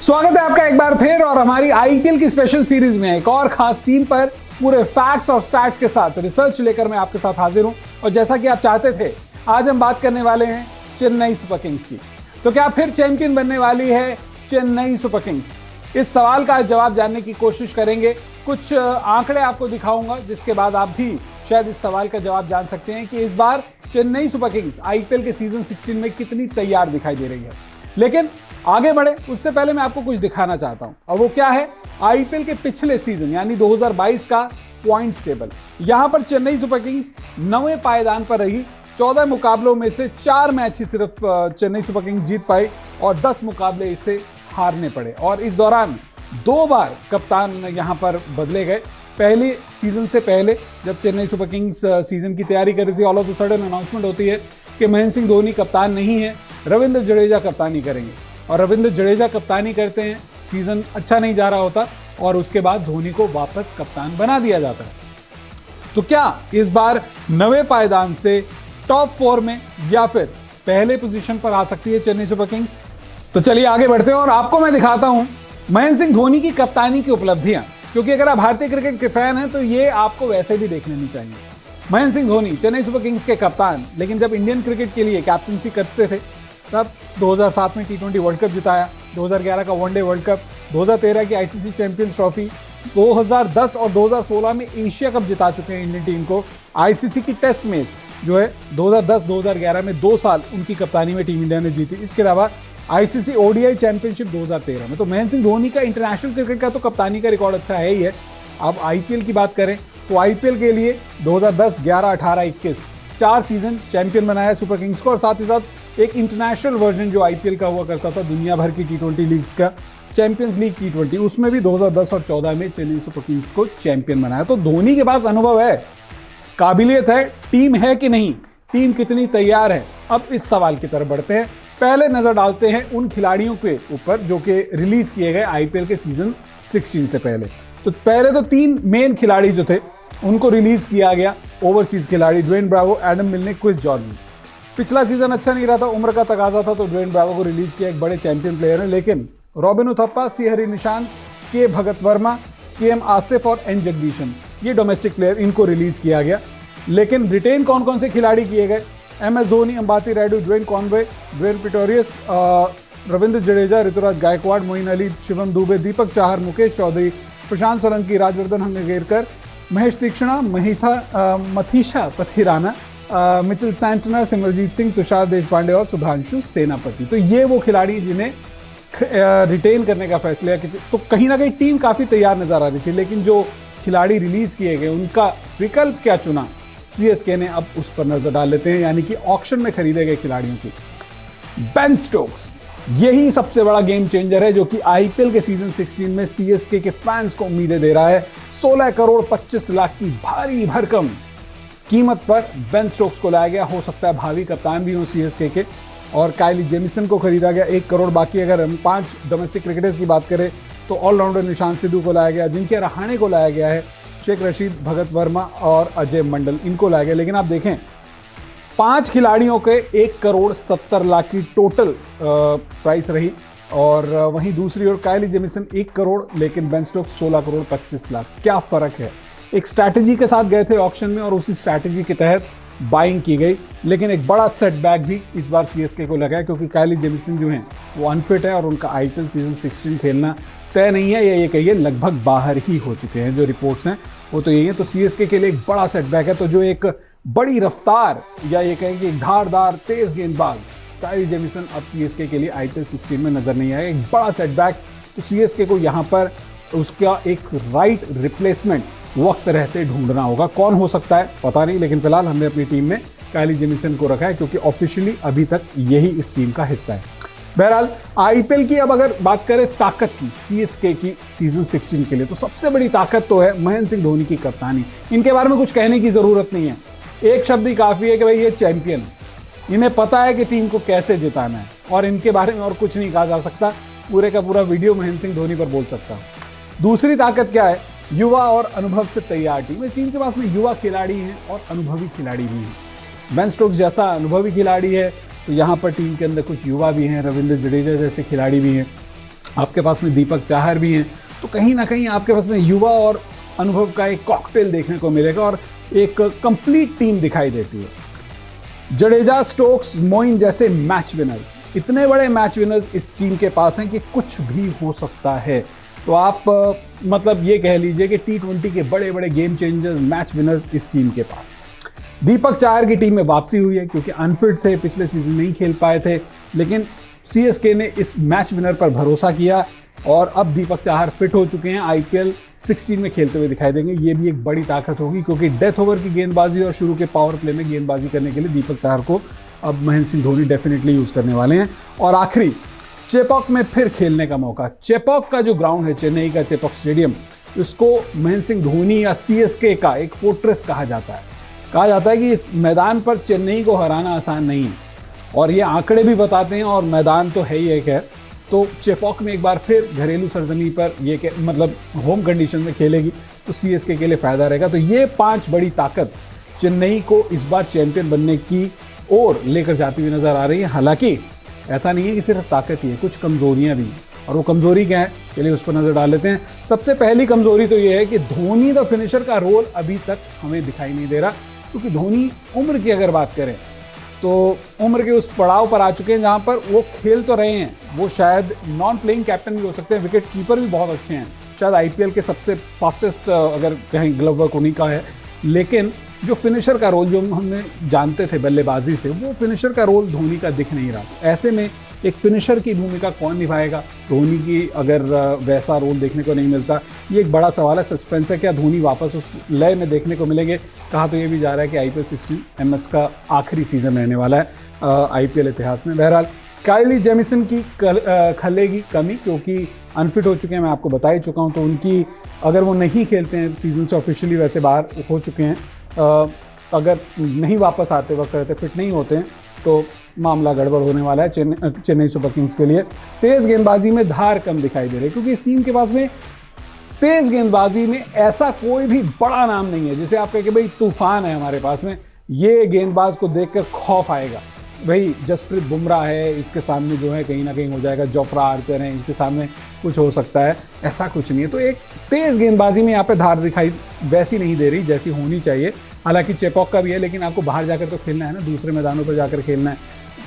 स्वागत है आपका एक बार फिर और हमारी आईपीएल की स्पेशल सीरीज में एक और खास टीम पर पूरे फैक्ट्स और स्टैट्स के साथ रिसर्च लेकर मैं आपके साथ हाजिर हूं। और जैसा कि आप चाहते थे, आज हम बात करने वाले हैं चेन्नई सुपर किंग्स की। तो क्या फिर चैंपियन बनने वाली है चेन्नई सुपर किंग्स? इस सवाल का जवाब जानने की कोशिश करेंगे। कुछ आंकड़े आपको दिखाऊंगा जिसके बाद आप भी शायद इस सवाल का जवाब जान सकते हैं कि इस बार चेन्नई सुपर किंग्स आईपीएल के सीजन 16 में कितनी तैयार दिखाई दे रही है। लेकिन आगे बढ़े उससे पहले मैं आपको कुछ दिखाना चाहता हूं, और वो क्या है, आईपीएल के पिछले सीजन यानी 2022 का पॉइंट्स टेबल। यहां पर चेन्नई सुपर किंग्स 9वें पायदान पर रही। 14 मुकाबलों में से 4 मैच ही सिर्फ चेन्नई सुपर किंग्स जीत पाई और 10 मुकाबले इसे हारने पड़े। और इस दौरान 2 बार कप्तान यहां पर बदले गए। पहले सीजन से पहले जब चेन्नई सुपर किंग्स सीजन की तैयारी कर रही थी, all of the sudden announcement होती है कि महेंद्र सिंह धोनी कप्तान नहीं है, रविंद्र जडेजा कप्तानी करेंगे। और रविंद्र जडेजा कप्तानी करते हैं, सीजन अच्छा नहीं जा रहा होता और उसके बाद धोनी को वापस कप्तान बना दिया जाता है। तो क्या इस बार 9वें पायदान से टॉप 4 में या फिर पहले पोजीशन पर आ सकती है चेन्नई सुपर किंग्स? तो चलिए आगे बढ़ते हैं और आपको मैं दिखाता हूं महेंद्र सिंह धोनी की कप्तानी की उपलब्धियां, क्योंकि अगर आप भारतीय क्रिकेट के फैन हैं तो ये आपको वैसे भी देख लेनी चाहिए। महेंद्र सिंह धोनी चेन्नई सुपर किंग्स के कप्तान, लेकिन जब इंडियन क्रिकेट के लिए कैप्टनसी करते थे तब 2007 में T20 वर्ल्ड कप जिताया, 2011 का वनडे वर्ल्ड कप, 2013 की आईसीसी चैंपियंस ट्रॉफी, 2010 और 2016 में एशिया कप जिता चुके हैं इंडियन टीम को। आईसीसी की टेस्ट मैच जो है 2010-2011 में 2 साल उनकी कप्तानी में टीम इंडिया ने जीती। इसके अलावा आईसीसी ओडीआई चैंपियनशिप 2013 में। तो महेंद्र सिंह धोनी का इंटरनेशनल क्रिकेट का तो कप्तानी का रिकॉर्ड अच्छा है ही है। अब आईपीएल की बात करें तो आईपीएल के लिए 2010, 11, 18, 21 4 सीजन चैंपियन बनाया सुपर किंग्स को। और साथ ही साथ एक इंटरनेशनल वर्जन जो आईपीएल का हुआ करता था, दुनिया भर की T20 लीग्स का, चैंपियंस लीग T20, उसमें भी 2010 और 14 में चेन्नई सुपर किंग्स को चैंपियन बनाया। तो धोनी के पास अनुभव है, काबिलियत है, टीम है कि नहीं, टीम कितनी तैयार है। अब इस सवाल की तरफ बढ़ते हैं। पहले नजर डालते हैं उन खिलाड़ियों के ऊपर जो कि रिलीज किए गए आईपीएल के सीजन 16 से पहले। तो पहले तो 3 मेन खिलाड़ी जो थे उनको रिलीज किया गया, ओवरसीज खिलाड़ी ड्वेन ब्रावो, एडम मिलने, क्रिस जॉर्डन। पिछला सीजन अच्छा नहीं रहा था, उम्र का तकाजा था, तो ड्वेन ब्रावो को रिलीज किया, एक बड़े चैंपियन प्लेयर हैं। लेकिन रॉबिन उथप्पा, सी हरिनिशान, के भगत वर्मा, के एम आसिफ और एन जगदीशन, ये डोमेस्टिक प्लेयर, इनको रिलीज किया गया। लेकिन रिटेन कौन कौन से खिलाड़ी किए गए? M S Dhoni, Ambati Rayudu, Dwayne Conway, Dwayne Pretorius, Ravindra Jadeja, Ruturaj Gaikwad, Moeen Ali, Shivam Dube, Deepak Chahar, Mukesh Choudhary, Prashant Solanki, Rajvardhan Hangargekar, Maheesh Theekshana, Matheesha Pathirana, Mitchell Santner, Simarjeet Singh, Tushar Deshpande और सुधांशु सेनापति। तो ये वो खिलाड़ी जिन्हें रिटेन करने का फैसला किया। तो कहीं ना कहीं टीम काफ़ी तैयार नजर आ रही थी, लेकिन जो खिलाड़ी रिलीज किए गए उनका विकल्प क्या चुना सीएसके ने, अब उस पर नजर डाल लेते हैं, यानी कि ऑक्शन में खरीदे गए खिलाड़ियों की। बेन स्टोक्स, यही सबसे बड़ा गेम चेंजर है जो कि आईपीएल के सीजन 16 में सीएसके के फैंस को उम्मीदें दे रहा है। 16 करोड़ 25 लाख की भारी भरकम कीमत पर बेन स्टोक्स को लाया गया। हो सकता है भावी कप्तान भी हो सीएसके के। और काइली जेमिसन को खरीदा गया 1 करोड़। बाकी अगर हम 5 डोमेस्टिक क्रिकेटर्स की बात करें तो ऑलराउंडर निशांत सिद्धू को लाया गया, जिनके रहाणे को लाया गया है, शेख रशीद, भगत वर्मा और अजय मंडल, इनको लाया गया। लेकिन आप देखें 5 खिलाड़ियों के 1 करोड़ 70 लाख की टोटल प्राइस रही। और वहीं दूसरी ओर काइली जेमिसन 1 करोड़, लेकिन बेन स्टोक्स 16 करोड़ 25 लाख। क्या फर्क है? एक स्ट्रैटेजी के साथ गए थे ऑक्शन में और उसी स्ट्रैटेजी के तहत बाइंग की गई। लेकिन एक बड़ा सेटबैक भी इस बार सीएसके को लगा है, क्योंकि काइली जेमिसन जो हैं वो अनफिट है और उनका आईपीएल सीजन 16 खेलना तय नहीं है, या ये कहिए लगभग बाहर ही हो चुके हैं। जो रिपोर्ट्स हैं वो तो यही है। तो सीएसके के लिए एक बड़ा सेटबैक है। तो जो एक बड़ी रफ्तार या ये कहें कि एक धारदार तेज गेंदबाज काइली जेमिसन अब सीएसके के लिए आईपीएल 16 में नजर नहीं आएगा, एक बड़ा सेटबैक। तो सीएसके को यहाँ पर उसका एक राइट रिप्लेसमेंट वक्त रहते ढूंढना होगा। कौन हो सकता है पता नहीं, लेकिन फिलहाल हमने अपनी टीम में काइली जेमिसन को रखा है, क्योंकि ऑफिशियली अभी तक यही इस टीम का हिस्सा है। बहरहाल आईपीएल की अब अगर बात करें ताकत की सीएसके की सीजन 16 के लिए, तो सबसे बड़ी ताकत तो है महेंद्र सिंह धोनी की कप्तानी। इनके बारे में कुछ कहने की जरूरत नहीं है, एक शब्द ही काफी है कि भाई ये चैंपियन, इन्हें पता है कि टीम को कैसे जिताना है, और इनके बारे में और कुछ नहीं कहा जा सकता। पूरे का पूरा वीडियो महेंद्र सिंह धोनी पर बोल सकता हूं। दूसरी ताकत क्या है? युवा और अनुभव से तैयार टीम। इस टीम के पास में युवा खिलाड़ी हैं और अनुभवी खिलाड़ी भी हैं। बेन स्टोक्स जैसा अनुभवी खिलाड़ी है, तो यहाँ पर टीम के अंदर कुछ युवा भी हैं, रविंद्र जडेजा जैसे खिलाड़ी भी हैं। आपके पास में दीपक चाहर भी हैं, तो कहीं ना कहीं आपके पास में युवा और अनुभव का एक कॉकटेल देखने को मिलेगा और एक कंप्लीट टीम दिखाई देती है। जडेजा, स्टोक्स, मोइन जैसे मैच विनर्स, इतने बड़े मैच विनर्स इस टीम के पास हैं कि कुछ भी हो सकता है। तो आप मतलब ये कह लीजिए कि T20 के बड़े बड़े गेम चेंजर्स, मैच विनर्स इस टीम के पास। दीपक चाहर की टीम में वापसी हुई है क्योंकि अनफिट थे, पिछले सीजन नहीं खेल पाए थे, लेकिन CSK ने इस मैच विनर पर भरोसा किया और अब दीपक चाहर फिट हो चुके हैं, IPL 16 में खेलते हुए दिखाई देंगे। ये भी एक बड़ी ताकत होगी क्योंकि डेथ ओवर की गेंदबाजी और शुरू के पावर प्ले में गेंदबाजी करने के लिए दीपक चाहर को अब महेंद्र सिंह धोनी डेफिनेटली यूज करने वाले हैं। और आखिरी, चेपॉक में फिर खेलने का मौका। चेपॉक का जो ग्राउंड है, चेन्नई का चेपॉक स्टेडियम, इसको महेंद्र सिंह धोनी या CSK का एक फोर्ट्रेस कहा जाता है। कहा जाता है कि इस मैदान पर चेन्नई को हराना आसान नहीं है और ये आंकड़े भी बताते हैं और मैदान तो है ही एक है। तो चेपॉक में एक बार फिर घरेलू सरजमी पर ये मतलब होम कंडीशन में खेलेगी तो CSK के लिए फायदा रहेगा। तो ये 5 बड़ी ताकत चेन्नई को इस बार चैंपियन बनने की ओर लेकर जाती हुई नजर आ रही है। हालांकि ऐसा नहीं है कि सिर्फ ताकत ही है, कुछ कमजोरियां भी हैं और वो कमजोरी क्या है, चलिए उस पर नजर डाल लेते हैं। सबसे पहली कमजोरी तो ये है कि धोनी द फिनिशर का रोल अभी तक हमें दिखाई नहीं दे रहा, क्योंकि धोनी उम्र की अगर बात करें तो उम्र के उस पड़ाव पर आ चुके हैं जहां पर वो खेल तो रहे हैं, वो शायद नॉन प्लेइंग कैप्टन भी हो सकते हैं, विकेट कीपर भी बहुत अच्छे हैं, शायद IPL के सबसे फास्टेस्ट अगर कहीं ग्लव वर्क उन्हीं का है, लेकिन जो फिनिशर का रोल जो हमने जानते थे बल्लेबाजी से, वो फिनिशर का रोल धोनी का दिख नहीं रहा। ऐसे में एक फिनिशर की भूमिका कौन निभाएगा? धोनी की अगर वैसा रोल देखने को नहीं मिलता, ये एक बड़ा सवाल है। सस्पेंस है, क्या धोनी वापस उस लय में देखने को मिलेंगे? कहा तो ये भी जा रहा है कि IPL 16 MS का आखिरी सीजन रहने वाला है IPL इतिहास में। बहरहाल काइली जेमिसन की खलेगी कमी, क्योंकि अनफिट हो चुके हैं, मैं आपको बता ही चुका हूँ। तो उनकी अगर वो नहीं खेलते हैं सीजन से, ऑफिशियली वैसे बाहर हो चुके हैं, अगर नहीं वापस आते वक्त रहते, फिट नहीं होते हैं, तो मामला गड़बड़ होने वाला है चेन्नई सुपर किंग्स के लिए। तेज गेंदबाजी में धार कम दिखाई दे रही है क्योंकि इस टीम के पास में तेज गेंदबाजी में ऐसा कोई भी बड़ा नाम नहीं है जिसे आप कहें कि भाई तूफान है हमारे पास में, ये गेंदबाज को देखकर खौफ आएगा। भाई जसप्रीत बुमराह है, इसके सामने जो है कहीं ना कहीं हो जाएगा, जोफ्रा आर्चर है, इसके सामने कुछ हो सकता है, ऐसा कुछ नहीं है। तो एक तेज गेंदबाजी में यहाँ पे धार दिखाई वैसी नहीं दे रही जैसी होनी चाहिए। हालांकि चेपॉक का भी है, लेकिन आपको बाहर जाकर तो खेलना है ना, दूसरे मैदानों पर जाकर खेलना है,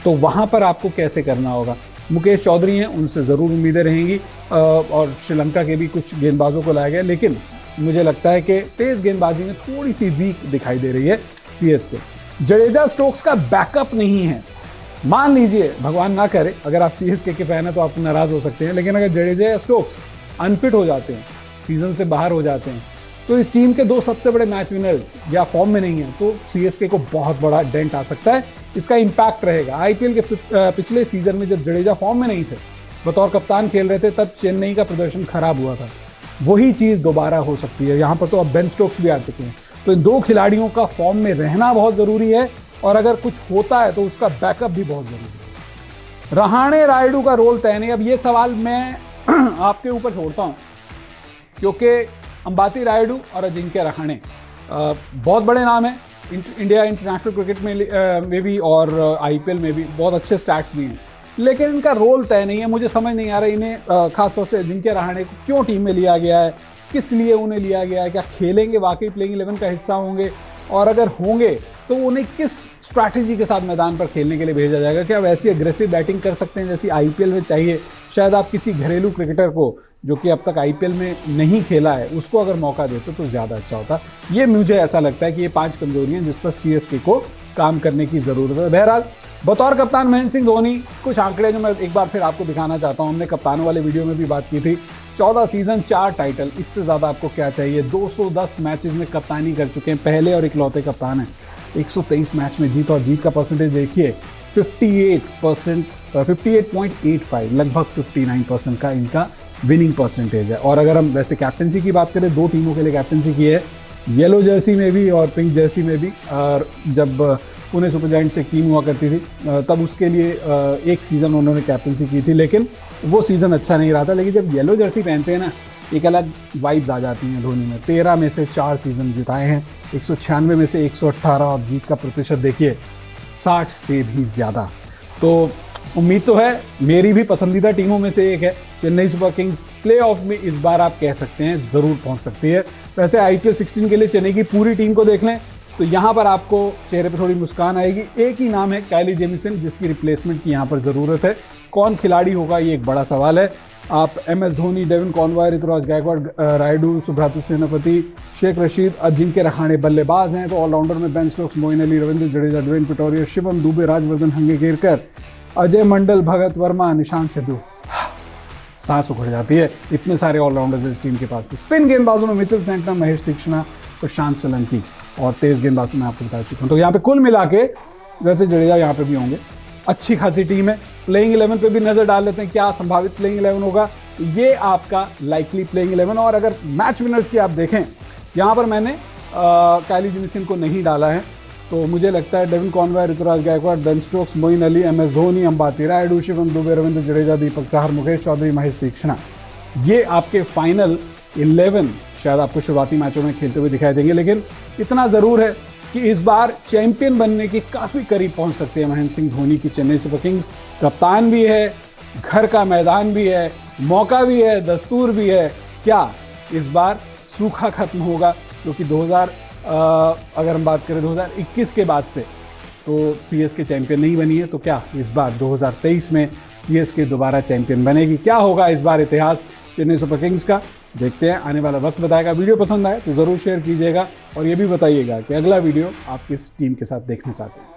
तो वहाँ पर आपको कैसे करना होगा। मुकेश चौधरी हैं, उनसे ज़रूर उम्मीदें रहेंगी और श्रीलंका के भी कुछ गेंदबाजों को लाया गया, लेकिन मुझे लगता है कि तेज़ गेंदबाजी में थोड़ी सी वीक दिखाई दे रही है CSK। जडेजा स्टोक्स का बैकअप नहीं है। मान लीजिए, भगवान ना करे, अगर आप CSK के फैन हैं तो आप नाराज़ हो सकते हैं, लेकिन अगर जडेजा या स्टोक्स अनफिट हो जाते हैं, सीजन से बाहर हो जाते हैं, तो इस टीम के 2 सबसे बड़े मैच विनर्स या फॉर्म में नहीं है, तो CSK को बहुत बड़ा डेंट आ सकता है। इसका इम्पैक्ट रहेगा। IPL के पिछले सीजन में जब जडेजा फॉर्म में नहीं थे, बतौर कप्तान खेल रहे थे, तब चेन्नई का प्रदर्शन खराब हुआ था। वही चीज़ दोबारा हो सकती है यहाँ पर। तो अब बेन स्टोक्स भी आ चुके हैं, तो इन 2 खिलाड़ियों का फॉर्म में रहना बहुत ज़रूरी है और अगर कुछ होता है तो उसका बैकअप भी बहुत ज़रूरी है। रहाणे रायडू का रोल तय नहीं। अब ये सवाल मैं आपके ऊपर छोड़ता हूँ, क्योंकि अंबाती रायडू और अजिंक्य रहाणे बहुत बड़े नाम हैं इंडिया इंटरनेशनल क्रिकेट में भी और IPL में भी बहुत अच्छे स्टैट्स भी हैं, लेकिन इनका रोल तय नहीं है। मुझे समझ नहीं आ रहा इन्हें खासतौर से अजिंक्य रहाणे को क्यों टीम में लिया गया है, किस लिए उन्हें लिया गया है, क्या खेलेंगे, वाकई प्लेइंग 11 का हिस्सा होंगे, और अगर होंगे तो उन्हें किस स्ट्रैटेजी के साथ मैदान पर खेलने के लिए भेजा जाएगा। क्या वैसी एग्रेसिव बैटिंग कर सकते हैं जैसी IPL में चाहिए? शायद आप किसी घरेलू क्रिकेटर को जो कि अब तक IPL में नहीं खेला है, उसको अगर मौका देते तो ज़्यादा अच्छा होता। ये मुझे ऐसा लगता है कि ये 5 कमजोरियां जिस पर CSK को काम करने की ज़रूरत है। बहरहाल बतौर कप्तान महेंद्र सिंह धोनी, कुछ आंकड़े जो मैं एक बार फिर आपको दिखाना चाहता हूँ। हमने कप्तानों वाले वीडियो में भी बात की थी, 14 सीजन 4 टाइटल, इससे ज़्यादा आपको क्या चाहिए। 210 मैचेस में कप्तानी कर चुके हैं, पहले और इकलौते कप्तान हैं। 123 मैच में जीत, और जीत का परसेंटेज देखिए 58%, 58.85, लगभग 59% का इनका विनिंग परसेंटेज है। और अगर हम वैसे कैप्टनसी की बात करें, 2 टीमों के लिए कैप्टनसी की है, येलो जर्सी में भी और पिंक जर्सी में भी। और जब पुणे सुपर जायंट्स एक टीम हुआ करती थी, तब उसके लिए एक सीज़न उन्होंने कैप्टनसी की थी, लेकिन वो सीज़न अच्छा नहीं रहा था। लेकिन जब येलो जर्सी पहनते हैं ना, एक अलग वाइब्स आ जाती हैं धोनी में। 13 में से 4 सीज़न जिताए हैं, 196 में से 118, और जीत का प्रतिशत देखिए 60 से भी ज़्यादा। तो उम्मीद तो है, मेरी भी पसंदीदा टीमों में से एक है चेन्नई सुपर किंग्स। प्लेऑफ में इस बार आप कह सकते हैं जरूर पहुंच सकती है। वैसे आईपीएल 16 के लिए चेन्नई की पूरी टीम को देख लें तो यहाँ पर आपको चेहरे पर थोड़ी मुस्कान आएगी। एक ही नाम है, कायली जेमिसन, जिसकी रिप्लेसमेंट की यहाँ पर ज़रूरत है। कौन खिलाड़ी होगा ये एक बड़ा सवाल है। आप MS Dhoni, Devon Conway, Ruturaj Gaikwad, Rayudu, सुब्रातु सेनापति, शेख रशीद, जिनके रहाणे बल्लेबाज हैं, तो ऑलराउंडर में Ben Stokes, Moeen Ali, Ravindra Jadeja, Dwayne Pretorius, Shivam Dube, Rajvardhan Hangargekar, Ajay Mandal, Bhagath Varma, Nishant Sindhu. सांस उखड़ जाती है, इतने सारे ऑलराउंडर्स इस टीम के पास। तो स्पिन गेंदबाजों में मिचेल सेंटनर, महेश तीक्ष्णा, प्रशांत सोलंकी, और तेज गेंदबाजों में आपको बता चुका हूँ। तो यहाँ पे कुल मिला के, वैसे जडेजा यहाँ पे भी होंगे, अच्छी खासी टीम है। प्लेइंग 11 पे भी नजर डाल लेते हैं, क्या संभावित प्लेइंग 11 होगा। ये आपका लाइकली प्लेइंग 11। और अगर मैच विनर्स की आप देखें, यहाँ पर मैंने कायली जेमिसन को नहीं डाला है, तो मुझे लगता है Devon Conway, Ruturaj Gaikwad, Ben Stokes, Moeen Ali, MS Dhoni, Ambati Rayudu, Shivam Dube, Ravindra Jadeja, Deepak Chahar, Mukesh Choudhary, Maheesh Theekshana, ये आपके फाइनल 11 शायद आपको शुरुआती मैचों में खेलते हुए दिखाई देंगे। लेकिन इतना ज़रूर है कि इस बार चैंपियन बनने के काफ़ी करीब पहुंच सकते हैं महेंद्र सिंह धोनी की चेन्नई सुपर किंग्स। कप्तान भी है, घर का मैदान भी है, मौका भी है, दस्तूर भी है। क्या इस बार सूखा खत्म होगा? क्योंकि अगर हम बात करें 2021 के बाद से तो CSK चैंपियन नहीं बनी है, तो क्या इस बार 2023 में CSK दोबारा चैंपियन बनेगी? क्या होगा इस बार इतिहास चेन्नई सुपर किंग्स का? देखते हैं, आने वाला वक्त बताएगा। वीडियो पसंद आए तो ज़रूर शेयर कीजिएगा और ये भी बताइएगा कि अगला वीडियो आप किस टीम के साथ देखना चाहते हैं।